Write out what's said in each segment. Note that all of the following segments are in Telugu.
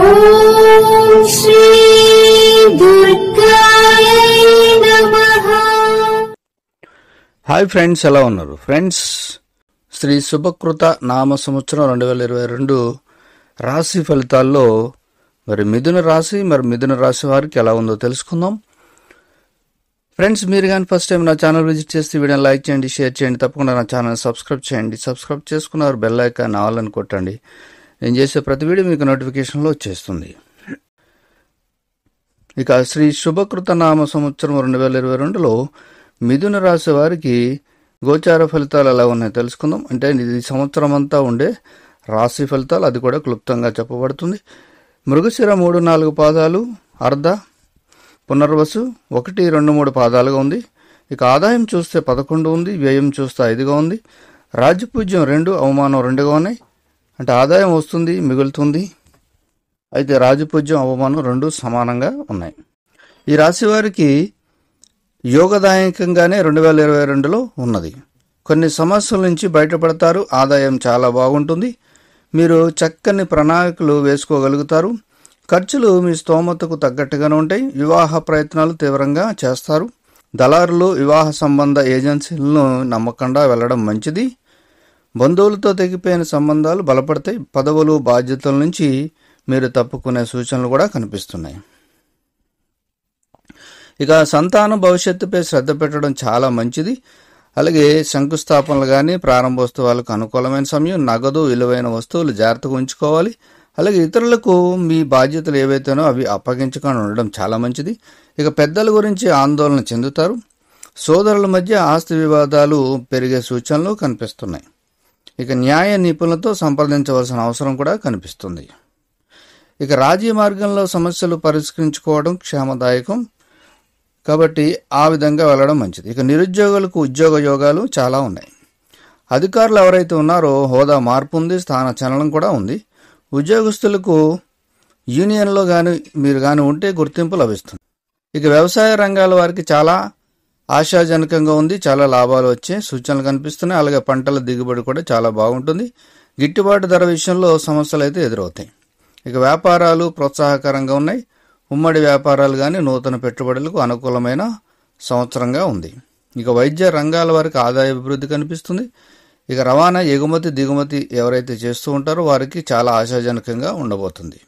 ఓం శ్రీ దుర్గాయ నమః. హాయ్ ఫ్రెండ్స్, ఎలా ఉన్నారు ఫ్రెండ్స్? శ్రీ శుభకృత నామ సంవత్సరం 2022 రాశి ఫలితాల్లో మిథున రాశి వారికి ఎలా ఉందో తెలుసుకుందాం. ఫ్రెండ్స్, మీరు కానీ ఫస్ట్ టైం నా ఛానల్ విజిట్ చేస్తే వీడియోని లైక్ చేయండి, షేర్ చేయండి, తప్పకుండా నా ఛానల్ సబ్స్క్రైబ్ చేయండి. సబ్స్క్రైబ్ చేసుకున్నారు బెల్ ఐకాన్ ఆల్ అని కొట్టండి. నేను చేసే ప్రతి వీడియో మీకు నోటిఫికేషన్లో వచ్చేస్తుంది. ఇక శ్రీ శుభకృత నామ సంవత్సరం 2022లో మిథున రాశి వారికి గోచార ఫలితాలు ఎలా ఉన్నాయో తెలుసుకుందాం. అంటే ఇది సంవత్సరం అంతా ఉండే రాశి ఫలితాలు, అది కూడా క్లుప్తంగా చెప్పబడుతుంది. మృగశిర 3-4 పాదాలు, అర్ధ, పునర్వసు 1-2-3 పాదాలుగా ఉంది. ఇక ఆదాయం చూస్తే 11 ఉంది, వ్యయం చూస్తే 5గా ఉంది. రాజ్యపూజ్యం 2, అవమానం 2గా ఉన్నాయి. అంటే ఆదాయం వస్తుంది, మిగులుతుంది. అయితే రాజపూజ్యం, అవమానం 2 సమానంగా ఉన్నాయి. ఈ రాశి వారికి యోగదాయకంగానే 2022లో ఉన్నది. కొన్ని సమస్యల నుంచి బయటపడతారు. ఆదాయం చాలా బాగుంటుంది. మీరు చక్కని ప్రణాళికలు వేసుకోగలుగుతారు. ఖర్చులు మీ స్తోమతకు తగ్గట్టుగానే ఉంటాయి. వివాహ ప్రయత్నాలు తీవ్రంగా చేస్తారు. దళారులు, వివాహ సంబంధ ఏజెన్సీలను నమ్మకుండా వెళ్లడం మంచిది. బంధువులతో తెగిపోయిన సంబంధాలు బలపడతాయి. పదవులు, బాధ్యతల నుంచి మీరు తప్పుకునే సూచనలు కూడా కనిపిస్తున్నాయి. ఇక సంతానం భవిష్యత్తుపై శ్రద్ధ పెట్టడం చాలా మంచిది. అలాగే శంకుస్థాపనలు కానీ ప్రారంభోత్సవాలకు అనుకూలమైన సమయం. నగదు, విలువైన వస్తువులు జాగ్రత్తగా ఉంచుకోవాలి. అలాగే ఇతరులకు మీ బాధ్యతలు ఏవైతేనో అవి అప్పగించకుండా ఉండడం చాలా మంచిది. ఇక పెద్దల గురించి ఆందోళన చెందుతారు. సోదరుల మధ్య ఆస్తి వివాదాలు పెరిగే సూచనలు కనిపిస్తున్నాయి. ఇక న్యాయ నిపుణులతో సంప్రదించవలసిన అవసరం కూడా కనిపిస్తుంది. ఇక రాజీ మార్గంలో సమస్యలు పరిష్కరించుకోవడం క్షేమదాయకం, కాబట్టి ఆ విధంగా వెళ్ళడం మంచిది. ఇక నిరుద్యోగులకు ఉద్యోగ యోగాలు చాలా ఉన్నాయి. అధికారులు ఎవరైతే ఉన్నారో హోదా మార్పు ఉంది, స్థాన చలనం కూడా ఉంది. ఉద్యోగస్తులకు యూనియన్లో కానీ మీరు కానీ ఉంటే గుర్తింపు లభిస్తుంది. ఇక వ్యవసాయ రంగాల వారికి చాలా ఆశాజనకంగా ఉంది. చాలా లాభాలు వచ్చే సూచనలు కనిపిస్తున్నాయి. అలాగే పంటల దిగుబడి కూడా చాలా బాగుంటుంది. గిట్టుబాటు ధర విషయంలో సమస్యలు అయితే ఎదురవుతాయి. ఇక వ్యాపారాలు ప్రోత్సాహకరంగా ఉన్నాయి. ఉమ్మడి వ్యాపారాలు కానీ నూతన పెట్టుబడులకు అనుకూలమైన సంవత్సరంగా ఉంది. ఇక వైద్య రంగాల వారికి ఆదాయ అభివృద్ధి కనిపిస్తుంది. ఇక రవాణా, ఎగుమతి, దిగుమతి ఎవరైతే చేస్తూ ఉంటారో వారికి చాలా ఆశాజనకంగా ఉండబోతుంది.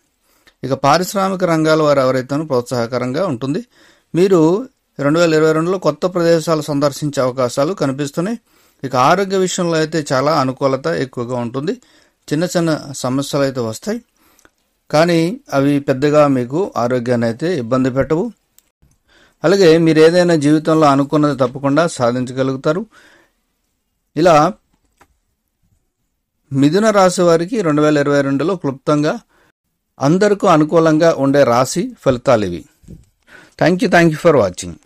ఇక పారిశ్రామిక రంగాల వారు ఎవరైతేనో ప్రోత్సాహకరంగా ఉంటుంది. మీరు 2022లో కొత్త ప్రదేశాలు సందర్శించే అవకాశాలు కనిపిస్తున్నాయి. ఇక ఆరోగ్య విషయంలో అయితే చాలా అనుకూలత ఎక్కువగా ఉంటుంది. చిన్న చిన్న సమస్యలు అయితే వస్తాయి, కానీ అవి పెద్దగా మీకు ఆరోగ్యాన్ని అయితే ఇబ్బంది పెట్టవు. అలాగే మీరు ఏదైనా జీవితంలో అనుకున్నది తప్పకుండా సాధించగలుగుతారు. ఇలా మిథున రాశి వారికి 2022లో క్లుప్తంగా అందరికీ అనుకూలంగా ఉండే రాశి ఫలితాలు ఇవి. Thank you for watching.